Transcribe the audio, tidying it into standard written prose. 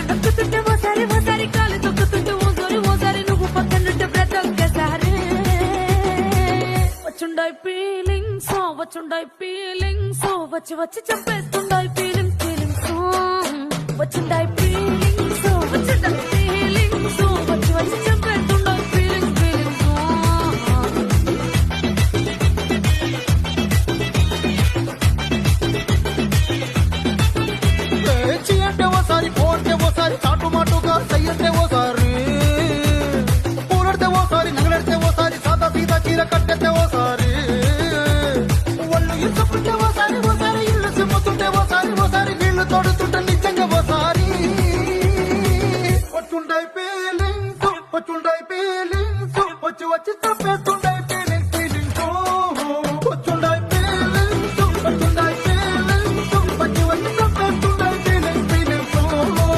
తొక్కుతుంటే ఓసారి కాలు తొక్కుతుంటే ఓసారి నువ్వు పక్కనుంటే బ్రతొక్కసారి వచ్చుండాయి ఫీలింగ్స్ వచ్చి చంపేస్తుండాయి ఫీలింగ్స్ వచ్చిండాయి ఫీలింగ్స్ వచ్చి చంపేస్తుండాయి ఫీలింగ్స్ చీ అంటే ఓసారి పో అంటే ఓసారి చాటు మాటుగా చెయ్యంటే ఓసారి పూలడితే ఓసారి నగలడితే ఓసారి సాదా సీదా చీర కట్టెతే ఓసారి ఒళ్ళు ఇసుకుంటే ఓసారి ఇల్లు సిమ్ముతుంటే ఓసారి నీళ్లు తోడుతుంటే నిజంగా ఓసారి వచ్చుంటాయి ఫీలింగ్స్ వచ్చి